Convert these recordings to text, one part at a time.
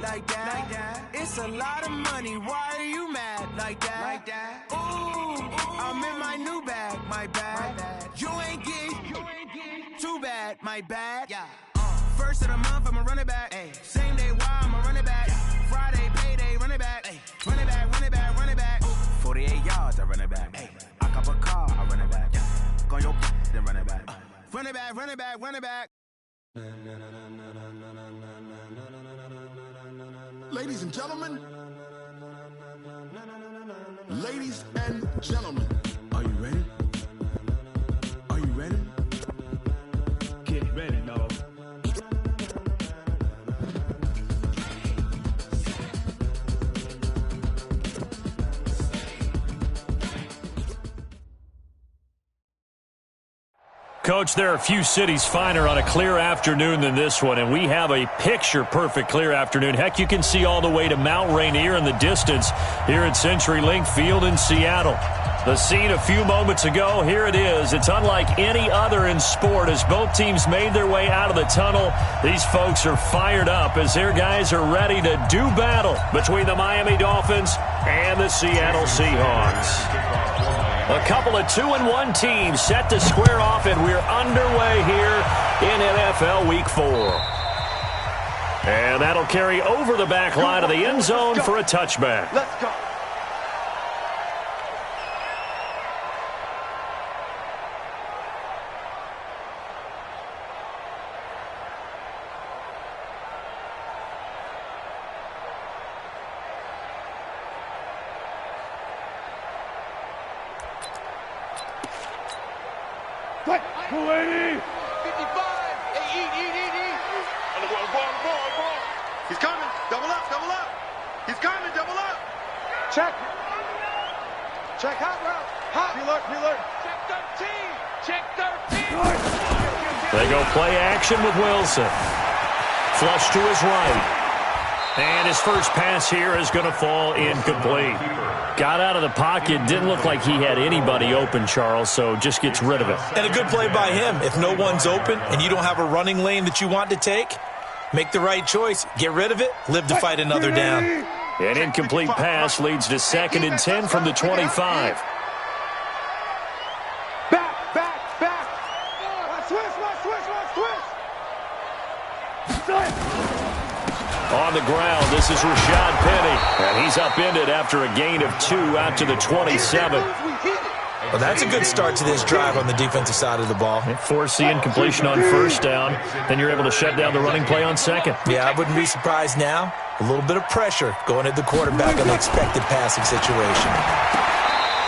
like that. It's a lot of money, why are you mad like that? Ooh, I'm in my new bag, my bad. You ain't get too bad, my bad. First of the month, I'ma run it back. Same day, why I'ma run it back. Friday, payday, run it back. Run it back, run it back, run it back. 48 yards, I run it back. I cop a car, I run it back. Go your then run it back. Run it back, run it back, run it back. Ladies and gentlemen, ladies and gentlemen, are you ready? Are you ready? Get ready, dog. Coach, there are a few cities finer on a clear afternoon than this one, and we have a picture-perfect clear afternoon. Heck, you can see all the way to Mount Rainier in the distance here at CenturyLink Field in Seattle. The scene a few moments ago, here it is. It's unlike any other in sport as both teams made their way out of the tunnel. These folks are fired up as their guys are ready to do battle between the Miami Dolphins and the Seattle Seahawks. A couple of 2-1 teams set to square off, and we're underway here in NFL Week 4. And that'll carry over the back line of the end zone for a touchback. Let's go. What? 280. 55. Hey, eat. On the ball. He's coming. Double up. He's coming. Double up. Check hot route. Preload. Check 13. They go play action with Wilson. Flush to his right. And his first pass here is going to fall incomplete. Got out of the pocket. Didn't look like he had anybody open, Charles, so just gets rid of it. And a good play by him. If no one's open and you don't have a running lane that you want to take, make the right choice. Get rid of it. Live to fight another down. An incomplete pass leads to 2nd and 10 from the 25. Back. Switch. On the ground, this is Rashad Penny. And he's upended after a gain of 2 out to the 27. Well, that's a good start to this drive on the defensive side of the ball. Force the incompletion on first down. Then you're able to shut down the running play on second. Yeah, I wouldn't be surprised now. A little bit of pressure going at the quarterback on the expected passing situation.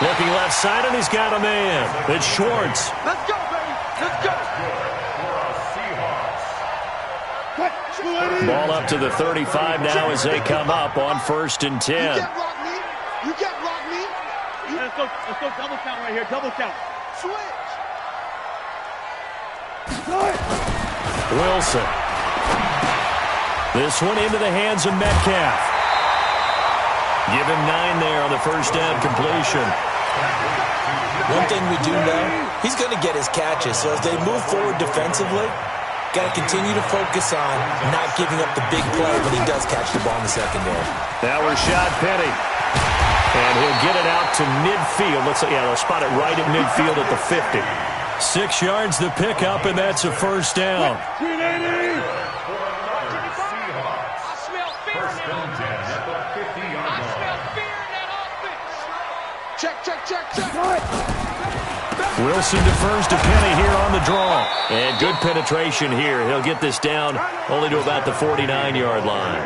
Looking left side, and he's got a man. It's Schwartz. Let's go, baby. Let's go. Ball up to the 35 now as they come up on 1st and 10. You can't block me. Let's go double count right here. Double count. Switch. Wilson. This one into the hands of Metcalf. Give him 9 there on the first down completion. One thing we do know, he's going to get his catches. So as they move forward defensively, got to continue to focus on not giving up the big play when he does catch the ball in the secondary. Now Rashad Penny. And he'll get it out to midfield. They'll spot it right at midfield at the 50. 6 yards the pickup, and that's a first down. Check. Wilson defers to Penny here on the draw. And good penetration here. He'll get this down only to about the 49-yard line.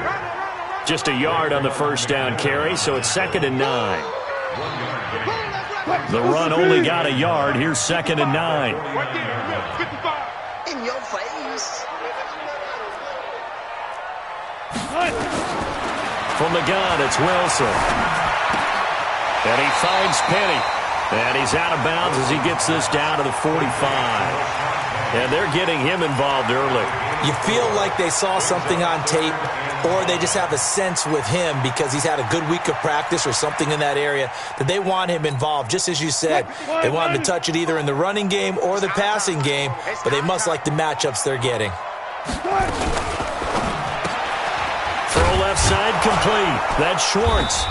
Just a yard on the first down carry, so it's 2nd and 9. The run only got a yard. Here's 2nd and 9. In your face. From the gun, it's Wilson. And he finds Penny. And he's out of bounds as he gets this down to the 45. And they're getting him involved early. You feel like they saw something on tape, or they just have a sense with him because he's had a good week of practice or something in that area that they want him involved. Just as you said, they want him to touch it either in the running game or the passing game, but they must like the matchups they're getting. Throw left left side complete. That's Schwartz.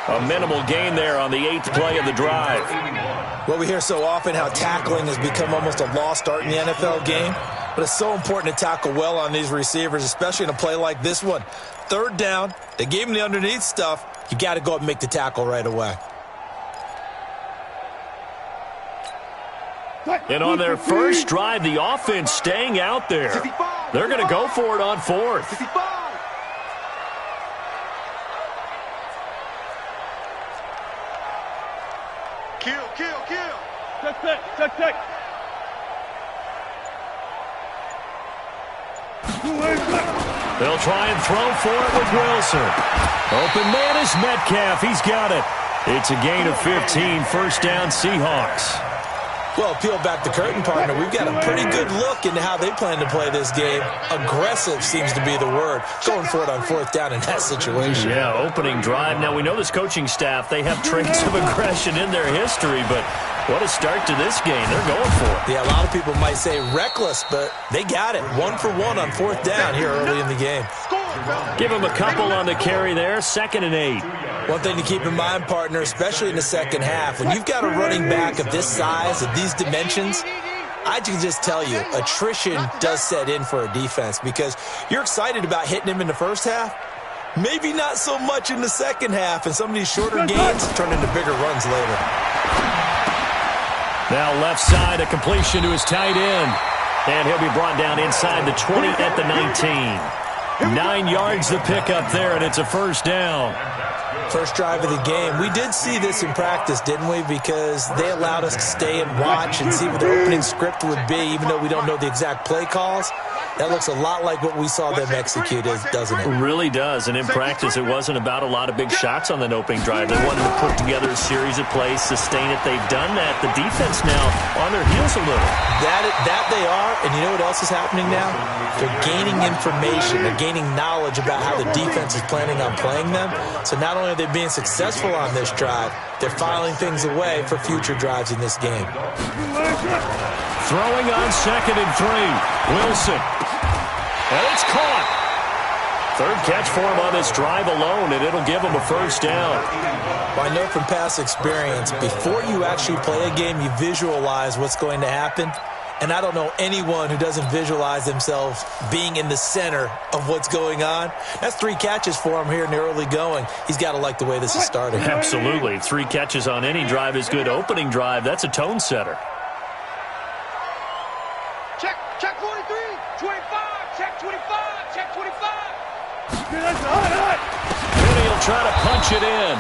A minimal gain there on the 8th play of the drive. Well, we hear so often how tackling has become almost a lost art in the NFL game. But it's so important to tackle well on these receivers, especially in a play like this one. 3rd down, they gave him the underneath stuff. You got to go up and make the tackle right away. And on their first drive, the offense staying out there. They're going to go for it on 4th. Kill. Check. They'll try and throw for it with Wilson. Open man is Metcalf. He's got it. It's a gain of 15. First down, Seahawks. Well, peel back the curtain, partner. We've got a pretty good look into how they plan to play this game. Aggressive seems to be the word. Going for it on 4th down in that situation. Yeah, opening drive. Now, we know this coaching staff, they have traits of aggression in their history, but what a start to this game. They're going for it. Yeah, a lot of people might say reckless, but they got it. 1 for 1 on 4th down here early in the game. Give them a couple on the carry there. 2nd and 8. One thing to keep in mind, partner, especially in the second half, when you've got a running back of this size, of these dimensions, I can just tell you, attrition does set in for a defense because you're excited about hitting him in the first half. Maybe not so much in the second half, and some of these shorter gains turn into bigger runs later. Now left side, a completion to his tight end. And he'll be brought down inside the 20 at the 19. 9 yards the pickup there, and it's a first down. First drive of the game. We did see this in practice, didn't we? Because they allowed us to stay and watch and see what the opening script would be, even though we don't know the exact play calls. That looks a lot like what we saw them execute, doesn't it? It really does. And in practice, it wasn't about a lot of big shots on that opening drive. They wanted to put together a series of plays, sustain it. They've done that. The defense now on their heels a little. That they are. And you know what else is happening now? They're gaining information. They're gaining knowledge about how the defense is planning on playing them. So not only are they being successful on this drive, they're filing things away for future drives in this game. Throwing on 2nd and 3. Wilson. And it's caught. 3rd catch for him on this drive alone, and it'll give him a first down. Well, I know from past experience, before you actually play a game, you visualize what's going to happen. And I don't know anyone who doesn't visualize themselves being in the center of what's going on. That's 3 catches for him here in the early going. He's got to like the way this is starting. Absolutely. 3 catches on any drive is good. Opening drive, that's a tone setter. Check 43, 25, check 25, check 25. And he'll try to punch it in.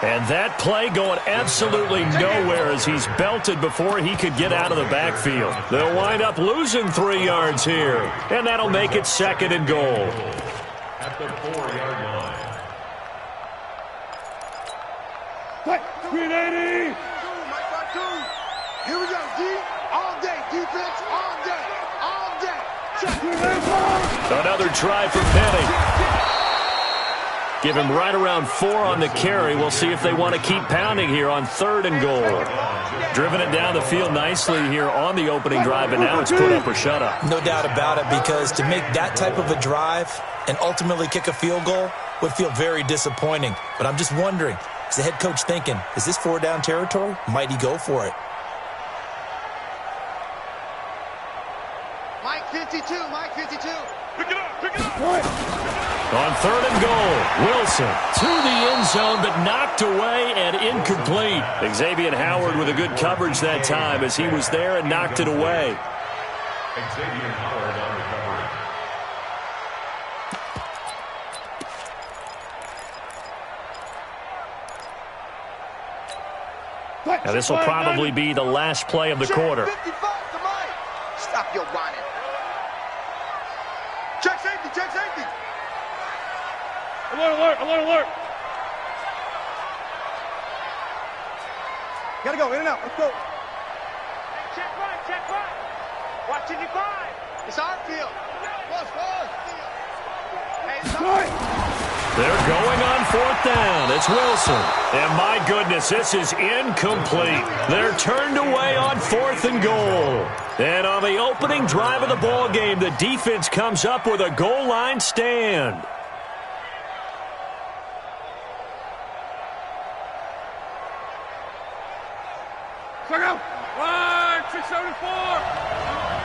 And that play going absolutely nowhere as he's belted before he could get out of the backfield. They'll wind up losing 3 yards here. And that'll make it 2nd and goal. At the 4-yard line. 380. Here we go, D. All day, defense, all day, all day. Check. Another try for Penny. Give him right around 4 on the carry. We'll see if they want to keep pounding here on 3rd and goal. Driven it down the field nicely here on the opening drive, and now it's put up or shut up. No doubt about it, because to make that type of a drive and ultimately kick a field goal would feel very disappointing. But I'm just wondering, is the head coach thinking, is this 4-down territory? Might he go for it? Mike 52, Mike 52. Pick it up, pick it up. On 3rd and goal, Wilson to the end zone, but knocked away and incomplete. Xavier Howard with a good coverage that time as he was there and knocked it away. Xavier Howard on recovery. Now this will probably be the last play of the quarter. 55 to Mike. Stop your whining. Check safety, check safety. Alert, alert, alert, alert. Gotta go, in and out, let's go. Check right, check right. Watch in your 5. It's our field. They're going on 4th down. It's Wilson. And my goodness, this is incomplete. They're turned away on 4th and goal. And on the opening drive of the ball game, the defense comes up with a goal line stand. Check out. 674.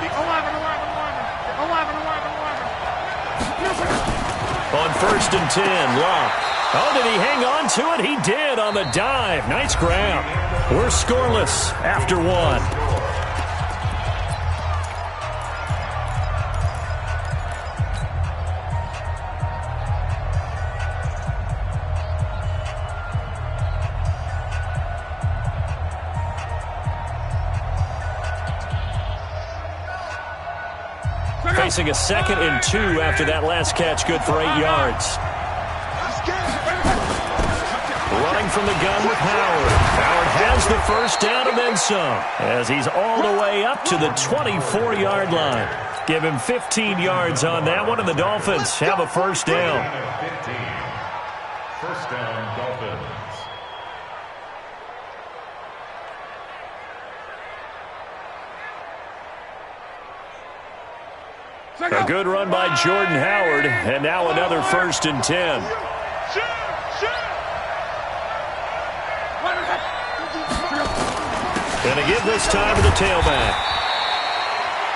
11. On 1st and 10, Locke. Oh, did he hang on to it? He did on the dive. Nice grab. We're scoreless after 1. Facing a 2nd and 2 after that last catch, good for 8 yards. Running from the gun with Howard. Howard has the first down and then some, as he's all the way up to the 24-yard line. Give him 15 yards on that one, and the Dolphins have a first down. 15. First down, Dolphins. A good run by Jordan Howard, and now another 1st and 10. And a give this time to the tailback.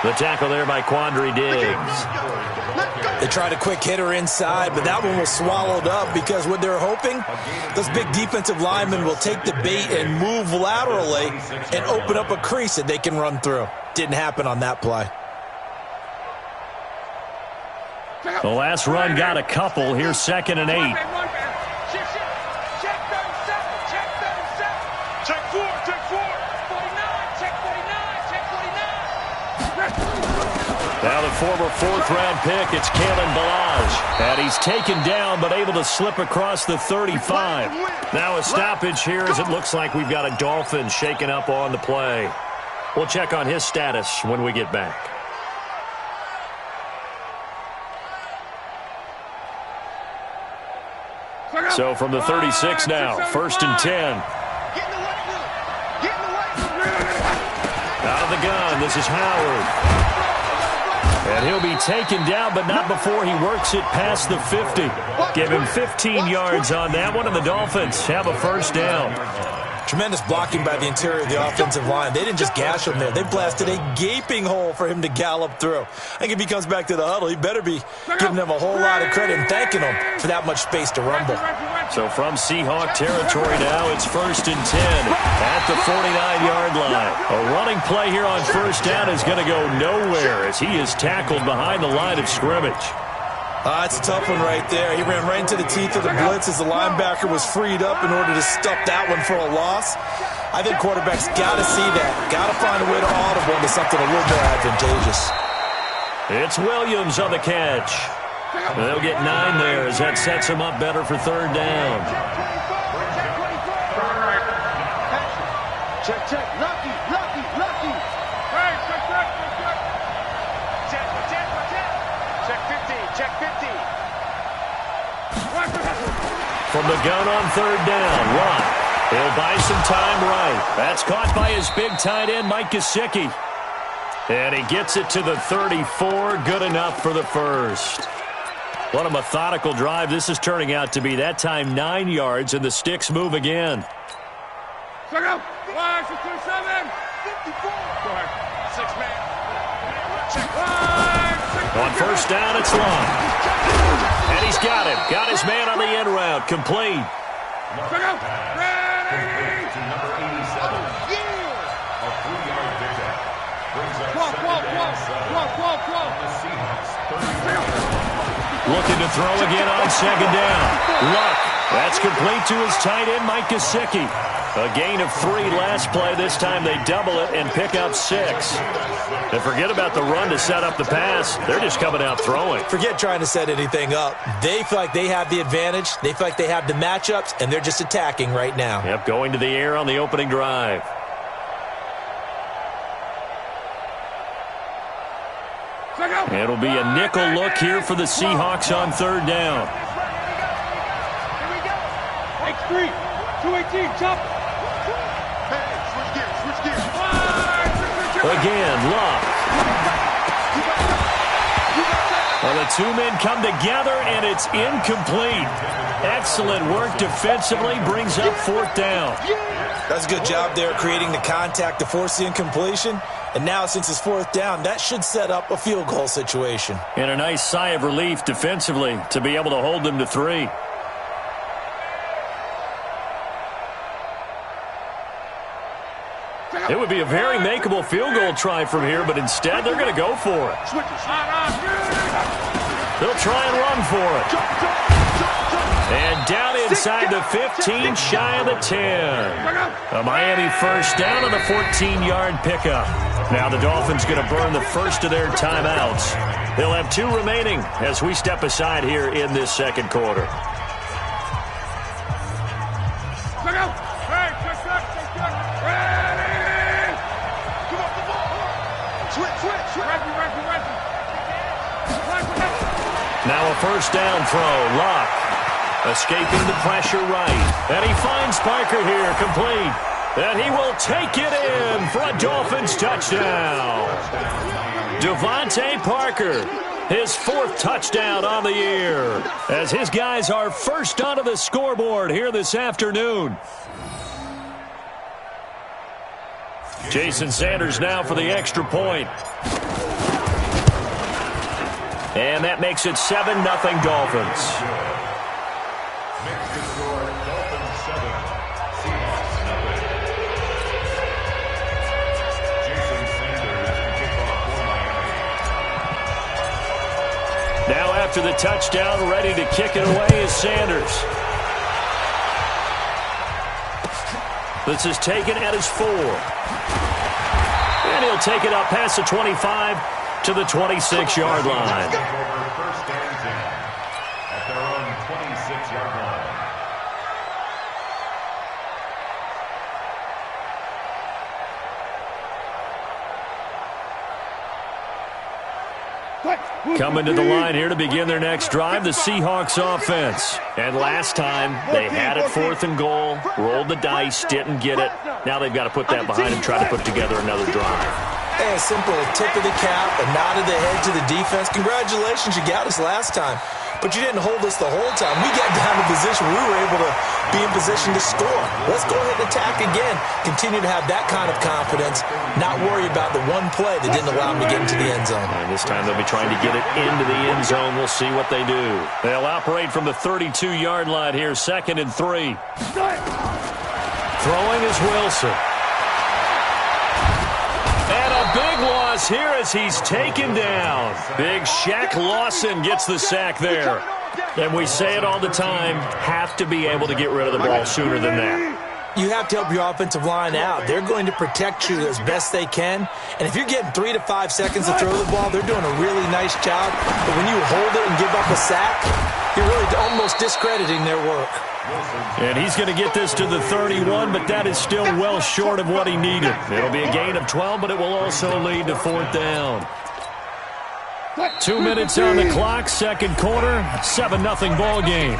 The tackle there by Quandre Diggs. They tried a quick hitter inside, but that one was swallowed up because what they're hoping, those big defensive linemen will take the bait and move laterally and open up a crease that they can run through. Didn't happen on that play. The last run got a couple. Here's 2nd and 8. Check 4. 49. Check 49. Now the former 4th-round pick, it's Kalen Ballage. And he's taken down but able to slip across the 35. Now a stoppage here as it looks like we've got a Dolphin shaken up on the play. We'll check on his status when we get back. So from the 36 now, 1st and 10. Out of the gun, this is Howard. And he'll be taken down, but not before he works it past the 50. Give him 15 yards on that one, and the Dolphins have a first down. Tremendous blocking by the interior of the offensive line. They didn't just gash him there. They blasted a gaping hole for him to gallop through. I think if he comes back to the huddle, he better be giving them a whole lot of credit and thanking them for that much space to rumble. So from Seahawk territory now, it's 1st and 10 at the 49-yard line. A running play here on 1st down is going to go nowhere as he is tackled behind the line of scrimmage. It's a tough one right there. He ran right into the teeth of the blitz as the linebacker was freed up in order to stuff that one for a loss. I think quarterbacks got to see that. Got to find a way to audible into something a little more advantageous. It's Williams on the catch. They'll get 9 there as that sets him up better for 3rd down. Check. Lucky. Check 50. From the gun on 3rd down, Locke. He'll buy some time right. That's caught by his big tight end, Mike Gesicki. And he gets it to the 34. Good enough for the first. What a methodical drive this is turning out to be. That time 9 yards, and the sticks move again. Check out. 627. 54. Go ahead. 6-man. Check. On 1st down, it's Locke. And he's got him. Got his man on the end route. Complete. Check out. Ready. To number 87. A 3-yard pickup. Brings up 12. the Seahawks. 30. Looking to throw again on 2nd down. Luck. That's complete to his tight end, Mike Gesicki. A gain of 3 last play. This time they double it and pick up 6. And forget about the run to set up the pass. They're just coming out throwing. Forget trying to set anything up. They feel like they have the advantage. They feel like they have the matchups, and they're just attacking right now. Yep, going to the air on the opening drive. It'll be a nickel look here for the Seahawks on 3rd down. Here we go. X3. 218. Jump. Switch gears. Again, Locke. Well, the two men come together, and it's incomplete. Excellent work defensively, brings up 4th down. That's a good job there creating the contact to force the incompletion. And now, since it's 4th down, that should set up a field goal situation. And a nice sigh of relief defensively to be able to hold them to 3. It would be a very makeable field goal try from here, but instead they're going to go for it. They'll try and run for it. And down inside the 15, shy of the 10. A Miami first down on the 14-yard pickup. Now the Dolphins going to burn the first of their timeouts. They'll have 2 remaining as we step aside here in this second quarter. Now a first down throw. Luck escaping the pressure right. And he finds Parker here, complete. And he will take it in for a Dolphins touchdown. Devontae Parker, his 4th touchdown on the year, as his guys are first onto the scoreboard here this afternoon. Jason Sanders now for the extra point. And that makes it 7-0 Dolphins. Next to score, Dolphins 7, Seahawks 0. Jason Sanders to kick off for Miami. Now after the touchdown, ready to kick it away is Sanders. This is taken at his 4. And he'll take it up past the 25 to the 26-yard line. First and 10 at their own 26-yard line. Coming to the line here to begin their next drive, the Seahawks offense. And last time, they had it 4th and goal, rolled the dice, didn't get it. Now they've got to put that behind and try to put together another drive. Hey, a simple tip of the cap, a nod of the head to the defense. Congratulations, you got us last time. But you didn't hold us the whole time. We got down to position. We were able to be in position to score. Let's go ahead and attack again. Continue to have that kind of confidence. Not worry about the one play that didn't allow them to get into the end zone. And this time they'll be trying to get it into the end zone. We'll see what they do. They'll operate from the 32-yard line here, 2nd and 3. Throwing is Wilson. And a big loss here as he's taken down. Big Shaq Lawson gets the sack there. And we say it all the time, have to be able to get rid of the ball sooner than that. You have to help your offensive line out. They're going to protect you as best they can. And if you're getting 3 to 5 seconds to throw the ball, they're doing a really nice job. But when you hold it and give up a sack, you're really almost discrediting their work. And he's going to get this to the 31, but that is still well short of what he needed. It'll be a gain of 12, but it will also lead to 4th down. 2 minutes on the clock, second quarter, 7-0 ball game.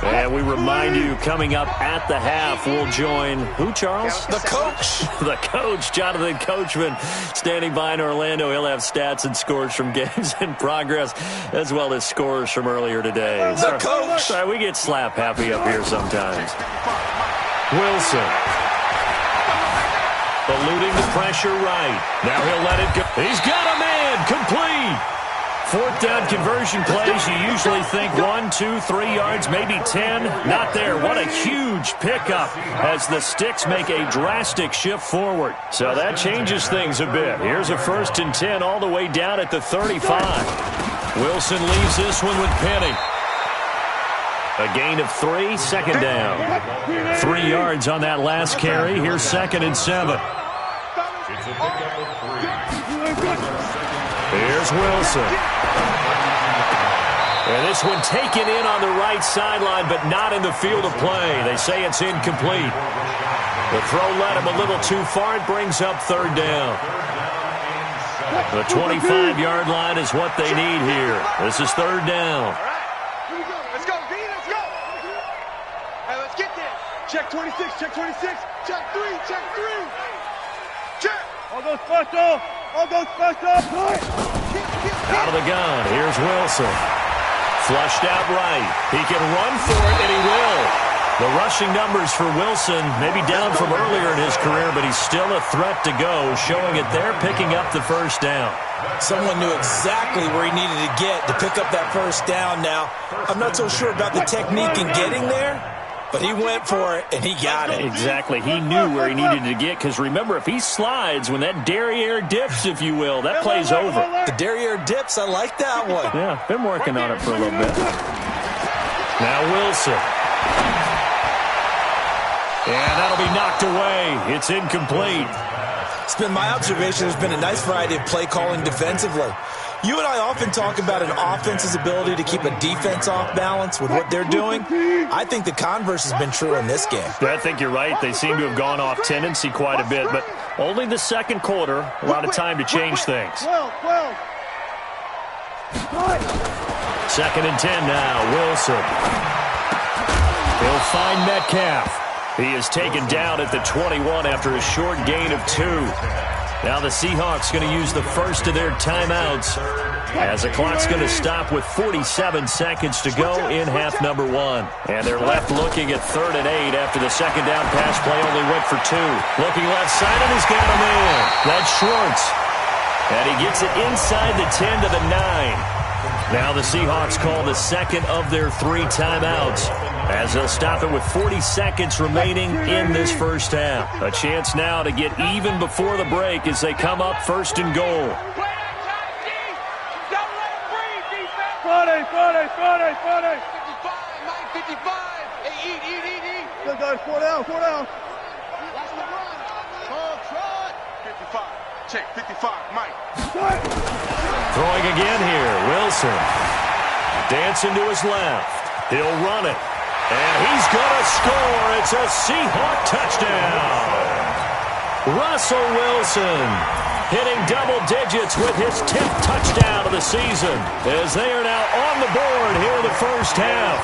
And we remind you, coming up at the half, we'll join who, Charles? The coach. The coach, Jonathan Coachman, standing by in Orlando. He'll have stats and scores from games in progress, as well as scores from earlier today. The coach. Sorry, we get slap happy up here sometimes. Wilson. Eluding the pressure right. Now he'll let it go. He's got a man. Complete. 4th down conversion plays, you usually think 1, 2, 3 yards, maybe 10. Not there. What a huge pickup as the sticks make a drastic shift forward. So that changes things a bit. Here's a 1st and 10 all the way down at the 35. Wilson leaves this one with Penny. A gain of 3, 2nd down. 3 yards on that last carry. Here's 2nd and 7. It's a pickup of 3. Here's Wilson. And this one taken in on the right sideline, but not in the field of play. They say it's incomplete. The throw led him a little too far. It brings up 3rd down. The 25-yard line is what they need here. This is 3rd down. Here we go. Let's go, B. Let's go. All right, let's get there. Check 26. Check 26. Check 3. Check 3. All go special. All go special. Out of the gun. Here's Wilson. Flushed out right. He can run for it, and he will. The rushing numbers for Wilson maybe down from earlier in his career, but he's still a threat to go, showing it there, picking up the first down. Someone knew exactly where he needed to get to pick up that first down now. I'm not so sure about the technique in getting there, but he went for it, and he got it. Exactly. He knew where he needed to get, because remember, if he slides, when that derriere dips, if you will, that play's over. The derriere dips, I like that one. Yeah, been working on it for a little bit. Now Wilson. And that'll be knocked away. It's incomplete. It's been my observation there's been a nice variety of play calling defensively. You and I often talk about an offense's ability to keep a defense off balance with what they're doing. I think the converse has been true in this game. I think you're right. They seem to have gone off tendency quite a bit, but only the second quarter, a lot of time to change things. 12. 2nd and 10 now, Wilson. He'll find Metcalf. He is taken down at the 21 after a short gain of 2. Now the Seahawks going to use the first of their timeouts as the clock's going to stop with 47 seconds to go in half number 1. And they're left looking at 3rd and 8 after the second down pass play only went for 2. Looking left side, and he's got him in. That's Schwartz. And he gets it inside the 10 to the 9. Now the Seahawks call the second of their 3 timeouts as they'll stop it with 40 seconds remaining in this first half. A chance now to get even before the break as they come up 1st and goal. 40. 55. Hey, eat. Good guys, 4 down. Watch the run. Trot. 55. Check, 55, Mike. Throwing again here, Wilson. Dancing to his left. He'll run it. And he's going to score. It's a Seahawk touchdown. Russell Wilson hitting double digits with his 10th touchdown of the season as they are now on the board here in the first half.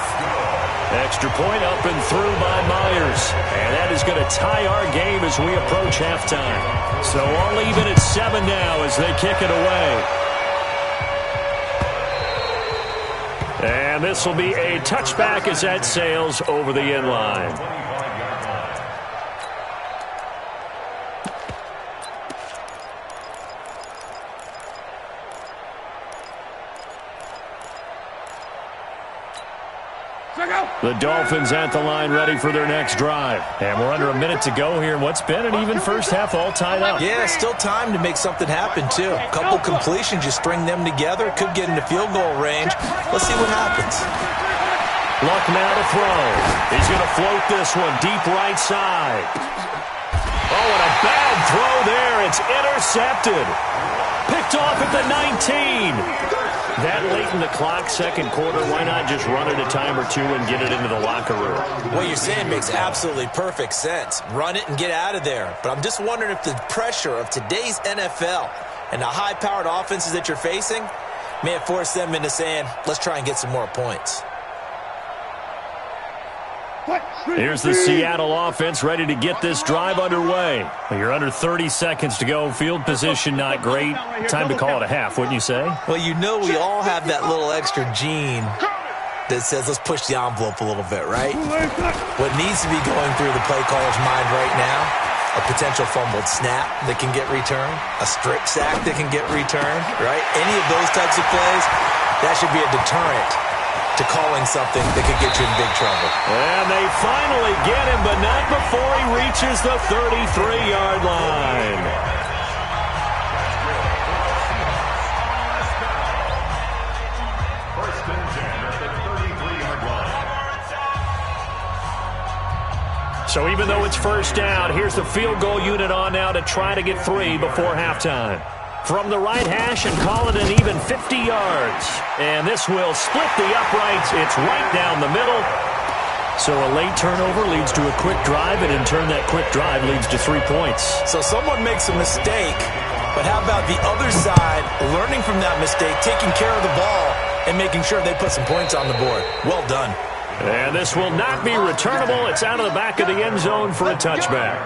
Extra point up and through by Myers. And that is going to tie our game as we approach halftime. So all even at 7 now as they kick it away. And this will be a touchback as that sails over the end line. The Dolphins at the line ready for their next drive. And we're under a minute to go here. What's been an even first half all tied up. Yeah, still time to make something happen, too. A couple completions, you string them together, could get into field goal range. Let's see what happens. Luck now to throw. He's going to float this one deep right side. Oh, and a bad throw there. It's intercepted. Picked off at the 19. That late in the clock, second quarter, why not just run it a time or two and get it into the locker room? What you're saying makes absolutely perfect sense. Run it and get out of there. But I'm just wondering if the pressure of today's NFL and the high-powered offenses that you're facing may have forced them into saying, let's try and get some more points. Here's the Seattle offense ready to get this drive underway. You're under 30 seconds to go. Field position not great. Time to call it a half, wouldn't you say? Well, you know we all have that little extra gene that says let's push the envelope a little bit, right? What needs to be going through the play caller's mind right now, a potential fumbled snap that can get returned, a strip sack that can get returned, right? Any of those types of plays, that should be a deterrent to calling something that could get you in big trouble. And they finally get him, but not before he reaches the 33-yard line. First and 10 at the 33-yard line. So even though it's first down, here's the field goal unit on now to try to get 3 before halftime. From the right hash and call it an even 50 yards. And this will split the uprights. It's right down the middle. So a late turnover leads to a quick drive, and in turn that quick drive leads to 3 points. So someone makes a mistake, but how about the other side learning from that mistake, taking care of the ball, and making sure they put some points on the board? Well done. And this will not be returnable. It's out of the back of the end zone for a touchback.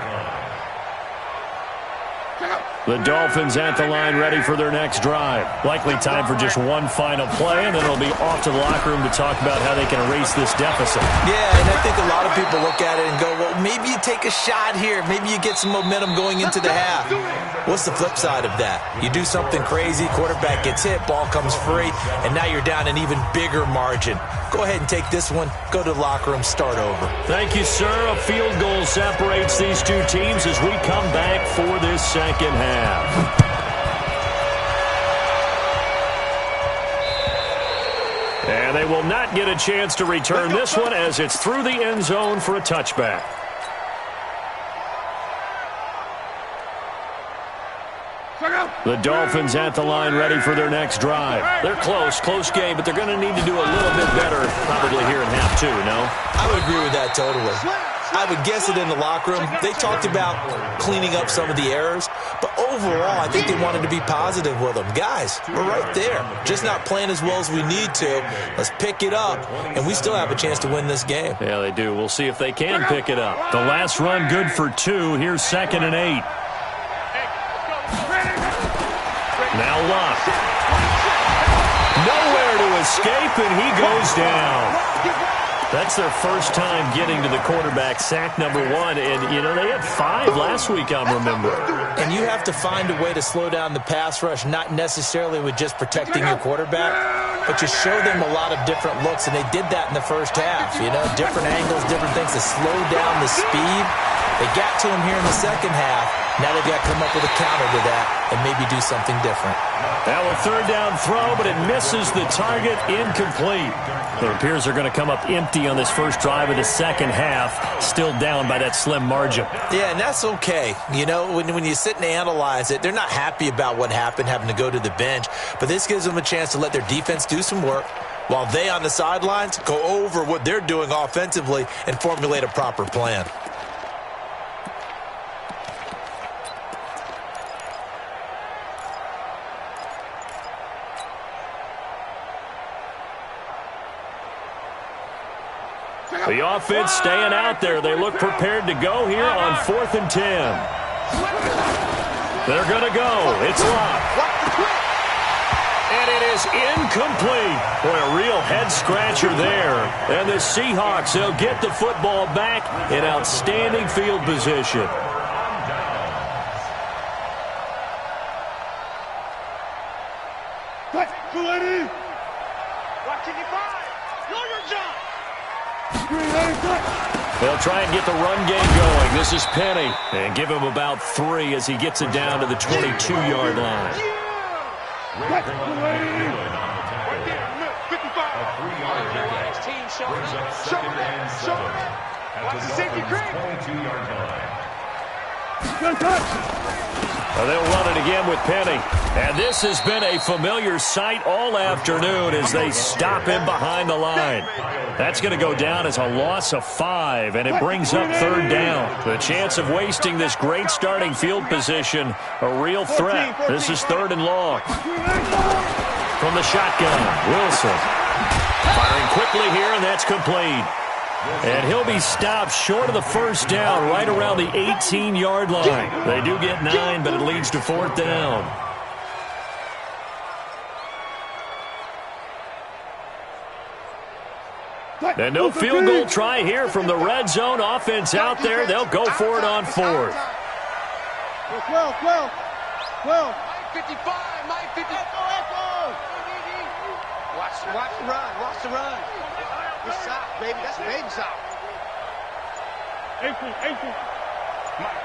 The Dolphins at the line ready for their next drive. Likely time for just one final play, and then it'll be off to the locker room to talk about how they can erase this deficit. Yeah, and I think a lot of people look at it and go, well, maybe you take a shot here. Maybe you get some momentum going into the half. What's the flip side of that? You do something crazy, quarterback gets hit, ball comes free, and now you're down an even bigger margin. Go ahead and take this one, go to the locker room, start over. Thank you, sir. A field goal separates these two teams as we come back for this second half. And they will not get a chance to return this one as it's through the end zone for a touchback. The Dolphins at the line ready for their next drive. They're close game, but they're going to need to do a little bit better probably here in half two, no? I would agree with that totally. I would guess it in the locker room. They talked about cleaning up some of the errors, but overall, I think they wanted to be positive with them. Guys, we're right there. Just not playing as well as we need to. Let's pick it up, and we still have a chance to win this game. Yeah, they do. We'll see if they can pick it up. The last run good for 2. Here's 2nd and 8. Now Luck. Nowhere to escape, and he goes down. That's their first time getting to the quarterback, sack number 1. And, you know, they had 5 last week, I'm remembering. And you have to find a way to slow down the pass rush, not necessarily with just protecting your quarterback, but you show them a lot of different looks, and they did that in the first half. You know, different angles, different things to slow down the speed. They got to him here in the second half. Now they've got to come up with a counter to that and maybe do something different. Now a third down throw, but it misses the target, incomplete. It appears they're going to come up empty on this first drive of the second half, still down by that slim margin. Yeah, and that's okay. You know, when you sit and analyze it, they're not happy about what happened, having to go to the bench, but this gives them a chance to let their defense do some work while they on the sidelines go over what they're doing offensively and formulate a proper plan. The offense staying out there. They look prepared to go here on 4th and 10. They're going to go. It's locked. And it is incomplete. Boy, a real head-scratcher there. And the Seahawks, they'll get the football back in outstanding field position. They'll try and get the run game going. This is Penny. And give him about 3 as he gets it down to the 22-yard line. Right there, 55. A 3-yard pickup. Brings up 2nd and 7. At the Dolphins' 22-yard line. They'll run it again with Penny. And this has been a familiar sight all afternoon as they stop him behind the line. That's going to go down as a loss of 5, and it brings up 3rd down. The chance of wasting this great starting field position, a real threat. This is 3rd and long. From the shotgun, Wilson. Firing quickly here, and that's complete. And he'll be stopped short of the first down, right around the 18-yard line. They do get 9, but it leads to 4th down. And no field goal try here from the red zone. Offense out there. They'll go for it on 4th. 12. 55. Mike 55. Watch the run. Watch the run. It's soft, baby. That's baby soft. 18.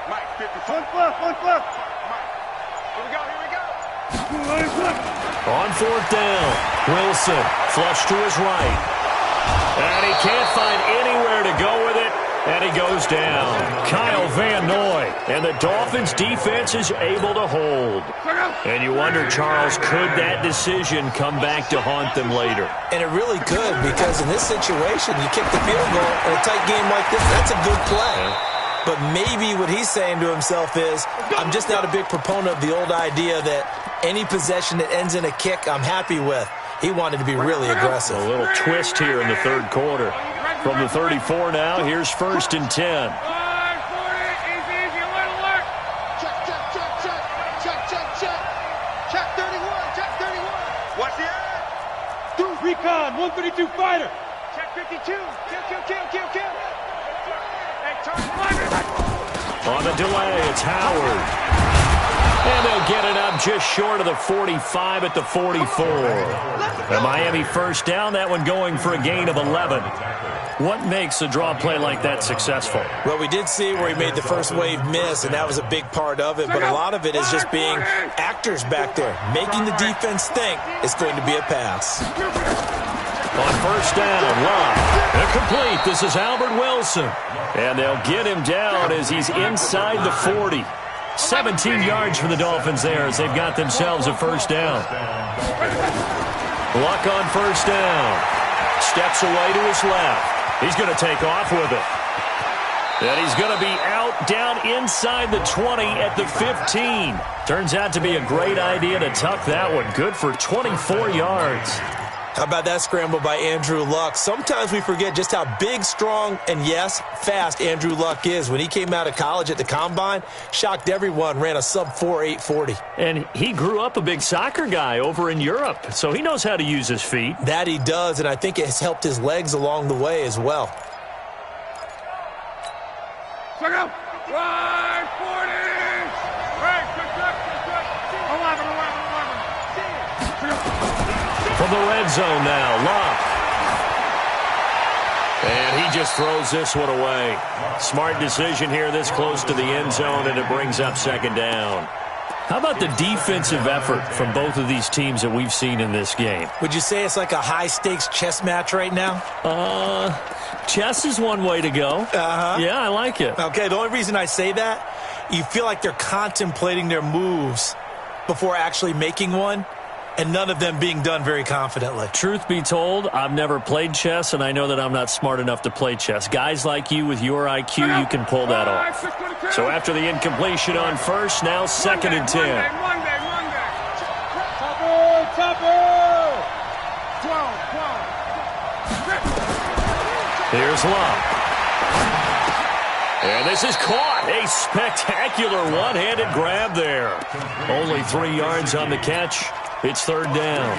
Mike 55. One foot. Mike. Here we go. On 4th down, Wilson flush to his right. And he can't find anywhere to go with it, and he goes down. Kyle Van Noy, and the Dolphins' defense is able to hold. And you wonder, Charles, could that decision come back to haunt them later? And it really could, because in this situation, you kick the field goal in a tight game like this, that's a good play. But maybe what he's saying to himself is, I'm just not a big proponent of the old idea that any possession that ends in a kick I'm happy with. He wanted to be really aggressive. A little twist here in the 3rd quarter. From the 34 now, here's 1st and 10. Watch the edge. Dude, recon, 132 fighter. Check 52. Kill. Hey, turn. On the delay, it's Howard. And they'll get it up just short of the 45 at the 44. The Miami first down, that one going for a gain of 11. What makes a draw play like that successful? Well, we did see where he made the first wave miss, and that was a big part of it. But a lot of it is just being actors back there, making the defense think it's going to be a pass. On first down, Love. Incomplete. This is Albert Wilson. And they'll get him down as he's inside the 40. 17 yards for the Dolphins there as they've got themselves a first down. Luck on first down. Steps away to his left. He's going to take off with it. And he's going to be out down inside the 20 at the 15. Turns out to be a great idea to tuck that one. Good for 24 yards. How about that scramble by Andrew Luck? Sometimes we forget just how big, strong, and, yes, fast Andrew Luck is. When he came out of college at the Combine, shocked everyone, ran a sub-4 840. And he grew up a big soccer guy over in Europe, so he knows how to use his feet. That he does, and I think it has helped his legs along the way as well. Check out. Right, 40. Right, good. 11. From the red zone now, Love. And he just throws this one away. Smart decision here this close to the end zone, and it brings up second down. How about the defensive effort from both of these teams that we've seen in this game? Would you say it's like a high-stakes chess match right now? Chess is one way to go. Yeah, I like it. Okay, the only reason I say that, you feel like they're contemplating their moves before actually making one, and none of them being done very confidently. Truth be told, I've never played chess, and I know that I'm not smart enough to play chess. Guys like you with your IQ, you can pull that off. So after the incompletion on first, now second and 10. Monday. Topper. 12. Here's Love. And this is caught. A spectacular one-handed grab there. Only 3 yards on the catch. It's third down.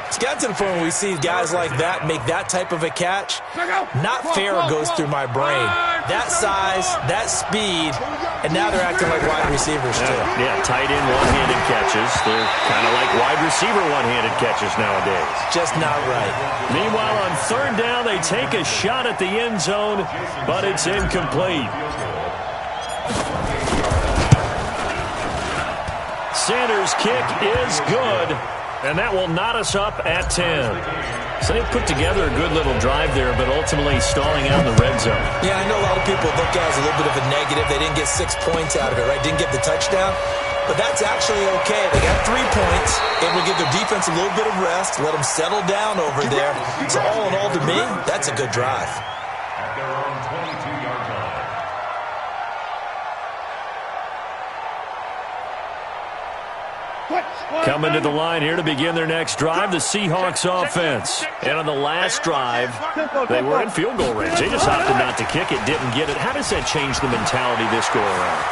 It's got to the point where we see guys like that make that type of a catch. Not fair goes through my brain. That size, that speed, and now they're acting like wide receivers too. Yeah, tight end one-handed catches. They're kind of like wide receiver one-handed catches nowadays. Just not right. Meanwhile, on third down, they take a shot at the end zone, but it's incomplete. Sanders' kick is good, and that will knot us up at 10. So they put together a good little drive there, but ultimately stalling out in the red zone. Yeah, I know a lot of people look at it as a little bit of a negative. They didn't get 6 points out of it, right? Didn't get the touchdown. But that's actually okay. They got 3 points. Able to give their defense a little bit of rest, let them settle down over there. So all in all, to me, that's a good drive. At their own 22-yard line. Coming to the line here to begin their next drive, the Seahawks offense. And on the last drive, they were in field goal range. They just opted not to kick it, didn't get it. How does that change the mentality this go-around?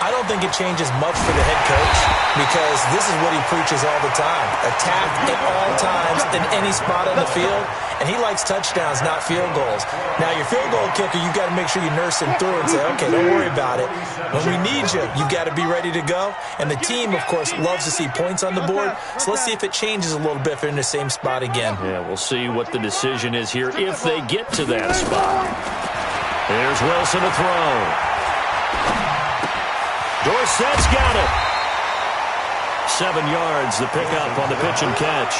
I don't think it changes much for the head coach because this is what he preaches all the time. Attack at all times in any spot on the field, and he likes touchdowns, not field goals. Now, your field goal kicker, you've got to make sure you nurse him through and say, okay, don't worry about it. When we need you, you've got to be ready to go. And the team, of course, loves to see points on the board, so let's see if it changes a little bit if they're in the same spot again. Yeah, we'll see what the decision is here if they get to that spot. Here's Wilson to throw. Dorsett's got it. 7 yards, the pickup on the pitch and catch.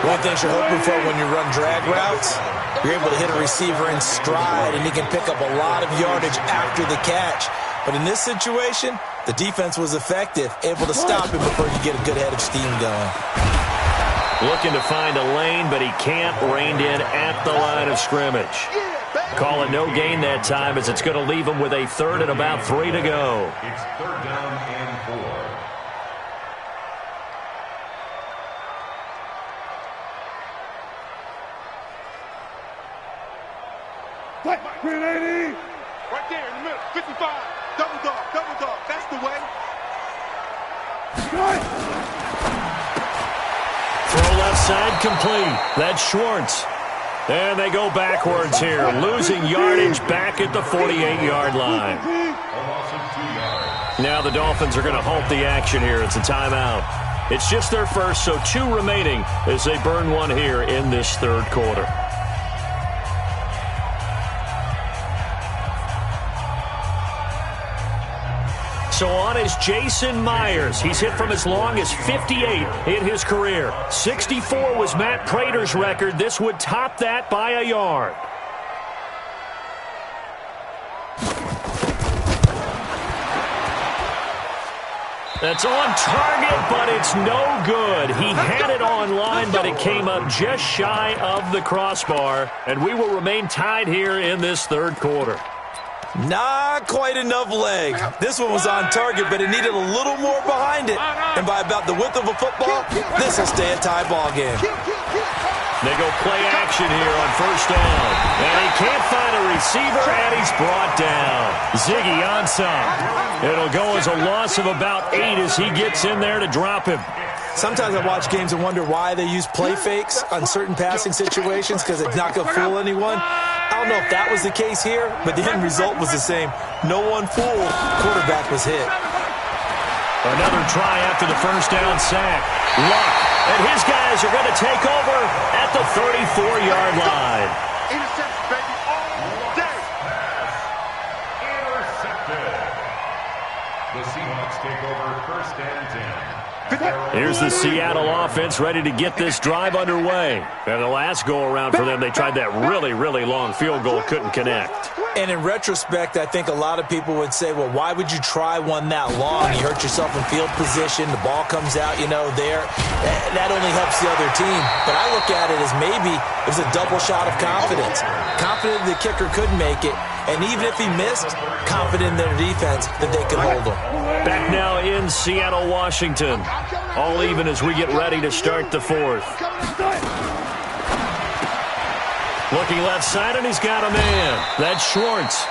One of the things you're hoping for when you run drag routes, you're able to hit a receiver in stride, and he can pick up a lot of yardage after the catch. But in this situation, the defense was effective, able to stop him before you get a good head of steam going. Looking to find a lane, but he can't. Reined in at the line of scrimmage. Call it no gain that time as it's going to leave him with a third and about 3 to go. It's third down and 4. What? 380. Right there in the middle. 55. Double dog. That's the way. Good. left side, complete. That's Schwartz. And they go backwards here, losing yardage back at the 48-yard line. Now the Dolphins are going to halt the action here. It's a timeout. It's just their first, so 2 remaining as they burn one here in this third quarter. So on is Jason Myers. He's hit from as long as 58 in his career. 64 was Matt Prater's record. This would top that by a yard. That's on target, but it's no good. He had it on line, but it came up just shy of the crossbar. And we will remain tied here in this third quarter. Not quite enough leg. This one was on target, but it needed a little more behind it. And by about the width of a football, this will stay a tie ball game. They go play action here on first down. And he can't find a receiver, and he's brought down. Ziggy Ansah. It'll go as a loss of about 8 as he gets in there to drop him. Sometimes I watch games and wonder why they use play fakes on certain passing situations because it's not going to fool anyone. I don't know if that was the case here, but the end result was the same. No one fooled. Quarterback was hit. Another try after the first down sack. Luck. And his guys are going to take over at the 34-yard line. Interception, baby, all day. Intercepted. The Seahawks take over first and 10. Here's the Seattle offense ready to get this drive underway. And the last go-around for them, they tried that really, really long field goal, couldn't connect. And in retrospect, I think a lot of people would say, well, why would you try one that long? You hurt yourself in field position. The ball comes out, there. That only helps the other team. But I look at it as maybe it was a double shot of confidence. Confident the kicker could make it. And even if he missed, confident in their defense that they could hold him. Back now in Seattle, Washington. All even as we get ready to start the fourth. Looking left side, and he's got a man. That's Schwartz.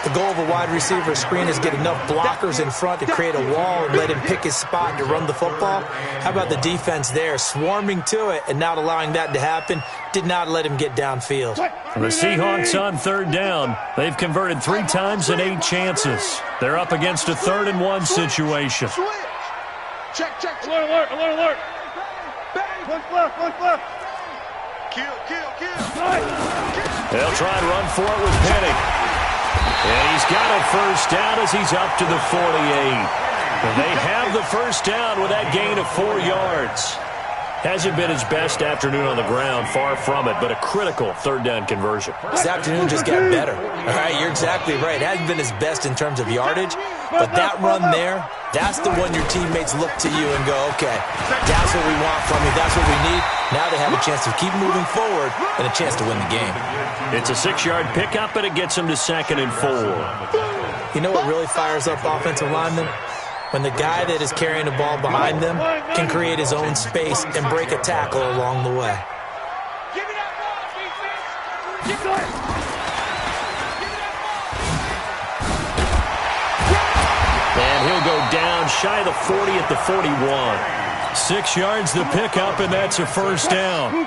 The goal of a wide receiver screen is get enough blockers in front to create a wall and let him pick his spot to run the football. How about the defense there, swarming to it and not allowing that to happen? Did not let him get downfield. The Seahawks on third down. They've converted 3 times in 8 chances. They're up against a 3rd and 1 situation. Check. Alert. Look left. Kill. They'll try and run for it with Penning. And he's got a first down as he's up to the 48. And they have the first down with that gain of 4 yards. Hasn't been his best afternoon on the ground, far from it, but a critical 3rd down conversion. This afternoon just got better. All right, you're exactly right. It hasn't been his best in terms of yardage, but that run there, that's the one your teammates look to you and go, okay, that's what we want from you, that's what we need. Now they have a chance to keep moving forward and a chance to win the game. It's a 6-yard pickup, and it gets them to 2nd and 4. You know what really fires up offensive linemen? When the guy that is carrying the ball behind them can create his own space and break a tackle along the way. Give me that ball, defense. Keep going. And he'll go down shy of the 40 at the 41. 6 yards the pickup, and that's a first down.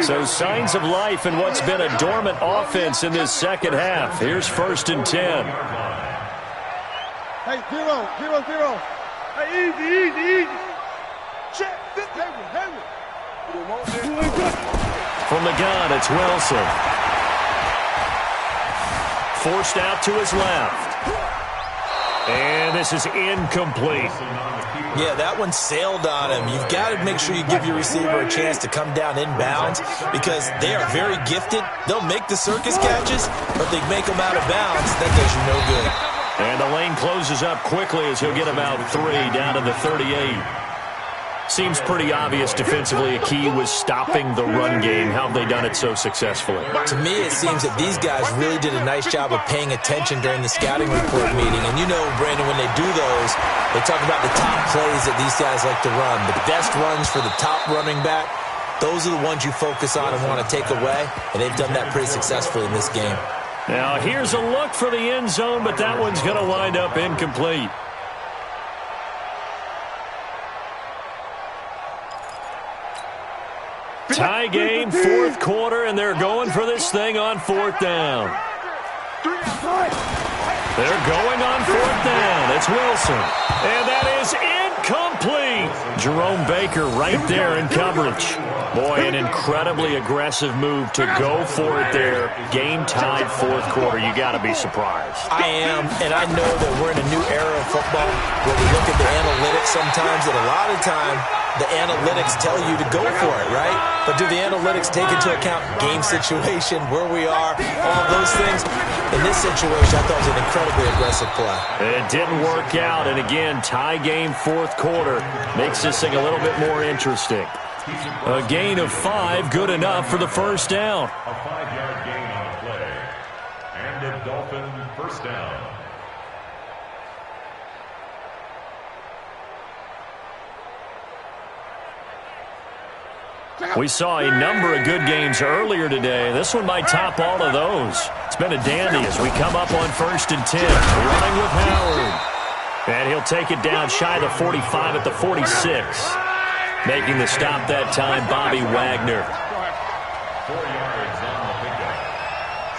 So signs of life in what's been a dormant offense in this second half. Here's 1st and 10. Hey, 0. Hey, easy. Check. Heavy. From the gun, it's Wilson. Forced out to his left. And this is incomplete. Yeah, that one sailed on him. You've got to make sure you give your receiver a chance to come down inbounds because they are very gifted. They'll make the circus catches, but they make them out of bounds. That does you no good. And the lane closes up quickly as he'll get about 3 down to the 38. Seems pretty obvious defensively a key was stopping the run game. How have they done it so successfully? To me, it seems that these guys really did a nice job of paying attention during the scouting report meeting. And you know, Brandon, when they do those, they talk about the top plays that these guys like to run. The best runs for the top running back, those are the ones you focus on and want to take away. And they've done that pretty successfully in this game. Now, here's a look for the end zone, but that one's going to wind up incomplete. Tie game, fourth quarter, and they're going for this thing on fourth down. They're going on fourth down. It's Wilson. And that is incomplete. Jerome Baker right there in coverage. Boy, an incredibly aggressive move to go for it there. Game-tied fourth quarter. You got to be surprised. I am, and I know that we're in a new era of football where we look at the analytics sometimes, and a lot of time the analytics tell you to go for it, right? But do the analytics take into account game situation, where we are, all of those things? In this situation, I thought it was an incredibly aggressive play. It didn't work out, and again, tie game fourth quarter makes this thing a little bit more interesting. A gain of 5, good enough for the first down. A 5-yard gain on the play. And a Dolphin first down. We saw a number of good games earlier today. This one might top all of those. It's been a dandy as we come up on 1st and 10. Running with Howard. And he'll take it down shy of the 45 at the 46. Making the stop that time, Bobby Wagner. 4 yards on the pickup.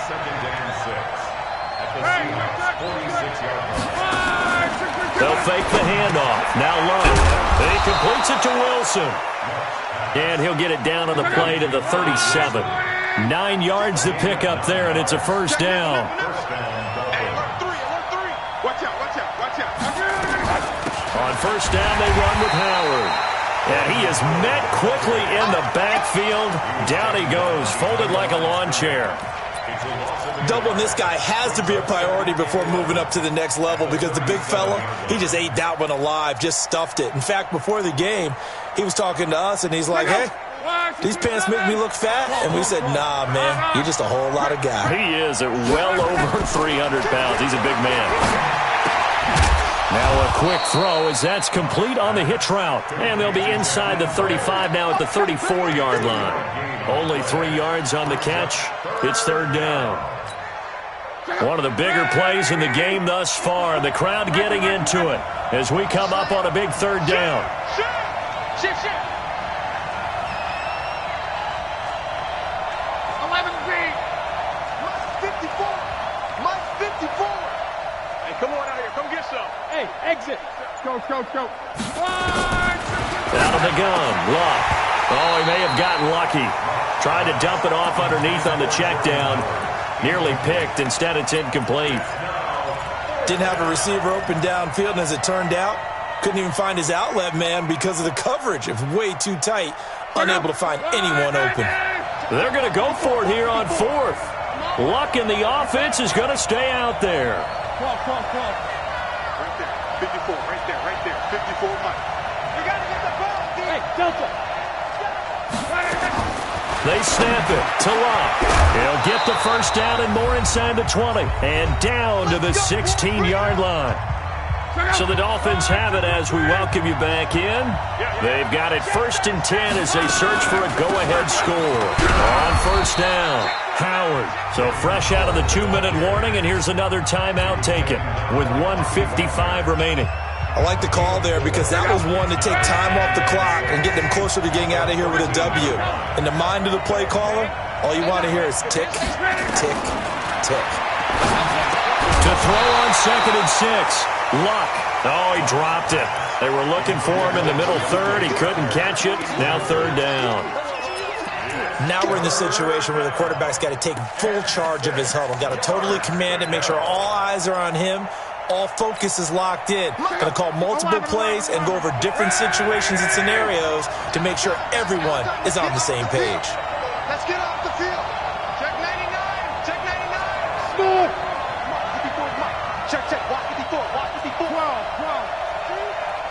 2nd and 6. At the Seahawks 46-yard line. They'll fake the handoff. Now Love. He completes it to Wilson. And he'll get it down on the play to the 37. 9 yards to pick up there, and it's a first down. On first down, they run with Howard. And he is met quickly in the backfield. Down he goes, folded like a lawn chair. Doubling this guy has to be a priority before moving up to the next level because the big fella, he just ate that one alive, just stuffed it. In fact, before the game, he was talking to us, and he's like, hey, these pants make me look fat. And we said, nah, man, you're just a whole lot of guy. He is at well over 300 pounds. He's a big man. Now a quick throw as that's complete on the hitch route. And they'll be inside the 35 now at the 34-yard line. Only 3 yards on the catch. It's third down. One of the bigger plays in the game thus far. The crowd getting into it as we come up on a big third down. Shift. 11 green. Mike 54. Hey, come on out here. Come get some. Hey, exit. Go. Out of the gun. Luck. Oh, he may have gotten lucky. Tried to dump it off underneath on the check down. Nearly picked. Instead, it's incomplete. Didn't have a receiver open downfield, and as it turned out, couldn't even find his outlet man because of the coverage. It was way too tight. Unable to find anyone open. They're going to go for it here on fourth. Luck in the offense is going to stay out there. Call. Right there. 54, right there. 54, Mike. You got to get the ball, D. Hey, Delta. They snap it to Luck. He'll get the first down and more inside the 20. And down to the 16-yard line. So the Dolphins have it as we welcome you back in. They've got it 1st and 10 as they search for a go-ahead score. On first down, Howard. So fresh out of the 2-minute warning, and here's another timeout taken with 1:55 remaining. I like the call there because that was one to take time off the clock and get them closer to getting out of here with a W. In the mind of the play caller, all you want to hear is tick, tick, tick. To throw on 2nd and 6. Luck. Oh, he dropped it. They were looking for him in the middle third. He couldn't catch it. Now third down. Now we're in the situation where the quarterback's got to take full charge of his huddle. Got to totally command it, make sure all eyes are on him. All focus is locked in. Going to call multiple plays and go over different situations and scenarios to make sure everyone is on the same page. Let's get off the field. Check 99. Check 99. Smooth. Check. Watch 54. 12.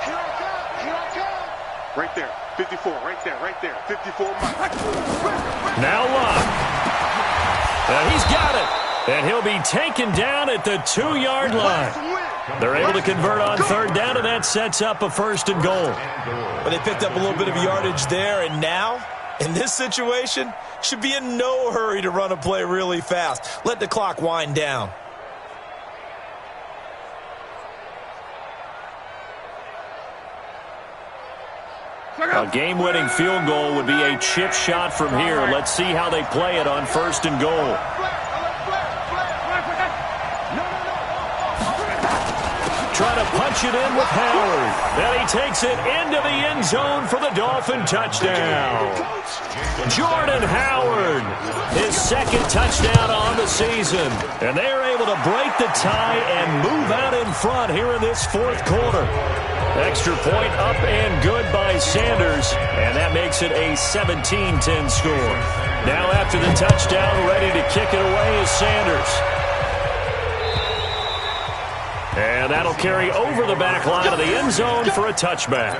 Here I come. Right there. 54. Right there. 54. Now Luck. He's got it. And he'll be taken down at the 2-yard line. They're able to convert on third down, and that sets up a 1st and goal. But they picked up a little bit of yardage there, and now, in this situation, should be in no hurry to run a play really fast. Let the clock wind down. A game-winning field goal would be a chip shot from here. Let's see how they play it on 1st and goal. Trying to punch it in with Howard. And he takes it into the end zone for the Dolphin touchdown. Jordan Howard, his 2nd touchdown on the season. And they're able to break the tie and move out in front here in this 4th quarter. Extra point up and good by Sanders. And that makes it a 17-10 score. Now after the touchdown, ready to kick it away is Sanders. And that'll carry over the back line of the end zone for a touchback.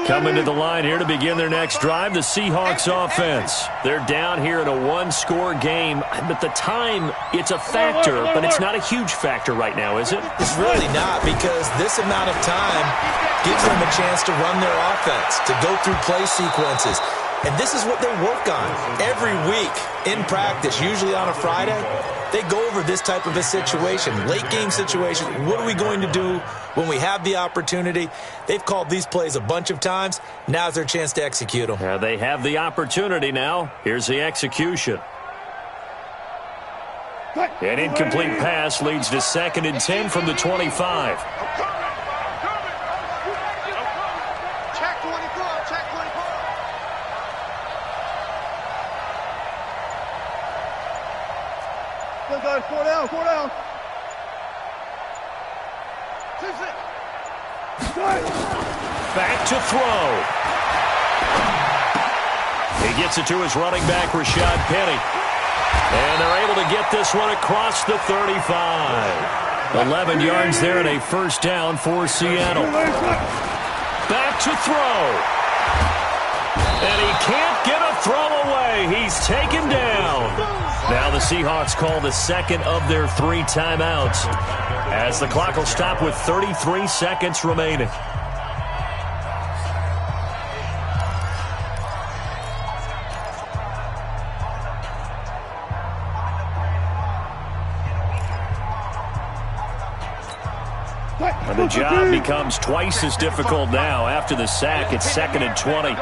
Coming to the line here to begin their next drive, the Seahawks offense. They're down here in a 1-score game, but the time, it's a factor, but it's not a huge factor right now, is it? It's really not, because this amount of time gives them a chance to run their offense, to go through play sequences. And this is what they work on every week in practice, usually on a Friday. They go over this type of a situation, late game situation. What are we going to do when we have the opportunity? They've called these plays a bunch of times. Now's their chance to execute them. They have the opportunity now. Here's the execution. An incomplete pass leads to 2nd and 10 from the 25. Check 24, check 24. Still got 4 down, 4 down. Back to throw. He gets it to his running back, Rashad Penny. And they're able to get this one across the 35. 11 yards there and a 1st down for Seattle. Back to throw. And he can't get a throw away. He's taken down. Now the Seahawks call the 2nd of their 3 timeouts, as the clock will stop with 33 seconds remaining. And the job becomes twice as difficult now. After the sack, it's 2nd and 20.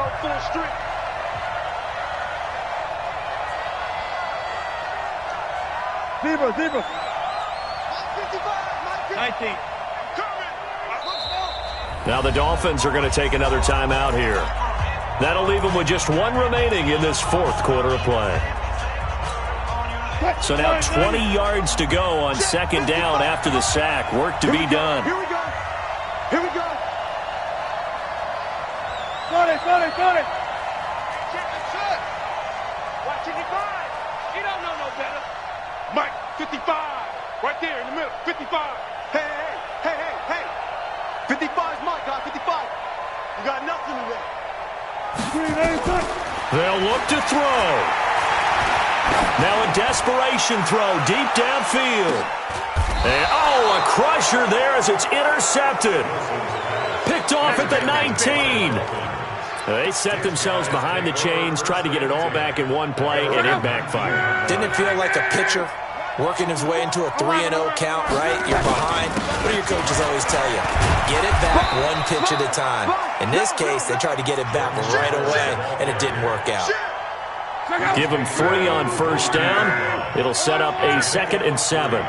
Zebra. 19. Now the Dolphins are going to take another timeout here. That'll leave them with just 1 remaining in this 4th quarter of play. So now 20 yards to go on 2nd down after the sack. Work to be done. Here we go. Got it. Check the shot. Watch 55. You don't know no better. Mike, 55. Right there in the middle. 55. Hey. 55 is Mike, guy. 55. You got nothing in there. They'll look to throw. Now a desperation throw deep downfield. And, a crusher there as it's intercepted. Picked off at the 19. They set themselves behind the chains, tried to get it all back in one play, and it backfired. Didn't it feel like a pitcher working his way into a 3-0 count, right? You're behind. What do your coaches always tell you? Get it back 1 pitch at a time. In this case, they tried to get it back right away, and it didn't work out. Give them 3 on 1st down. It'll set up a 2nd and 7. Brings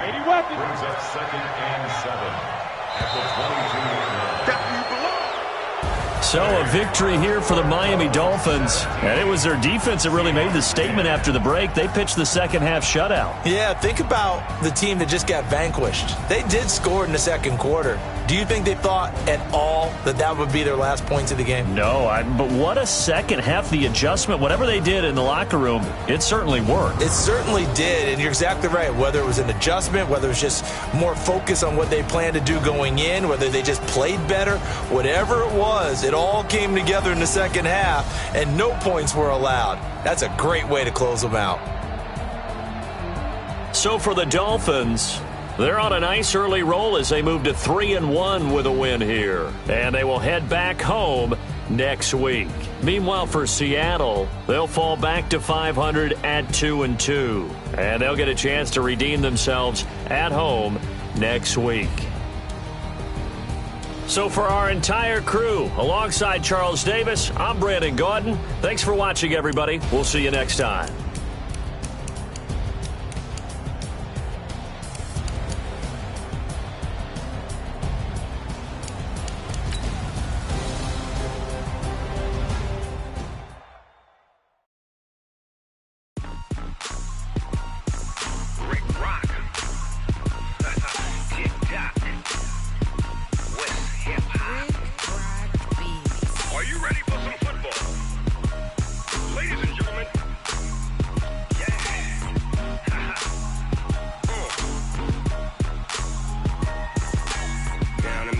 up 2nd and 7 at the 22-yard line. So a victory here for the Miami Dolphins. And it was their defense that really made the statement after the break. They pitched the second half shutout. Yeah, think about the team that just got vanquished. They did score in the 2nd quarter. Do you think they thought at all that that would be their last points of the game? No, but what a second half. The adjustment, whatever they did in the locker room, it certainly worked. It certainly did, and you're exactly right. Whether it was an adjustment, whether it was just more focus on what they planned to do going in, whether they just played better, whatever it was, it all came together in the second half, and no points were allowed. That's a great way to close them out. So for the Dolphins, they're on a nice early roll as they move to 3-1 with a win here. And they will head back home next week. Meanwhile, for Seattle, they'll fall back to 500 at 2-2. And they'll get a chance to redeem themselves at home next week. So for our entire crew, alongside Charles Davis, I'm Brandon Gaudin. Thanks for watching, everybody. We'll see you next time.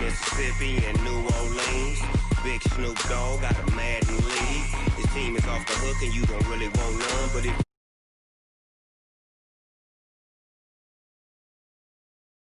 Mississippi and New Orleans. Big Snoop Dogg got a Madden league. His team is off the hook and you don't really want none, but if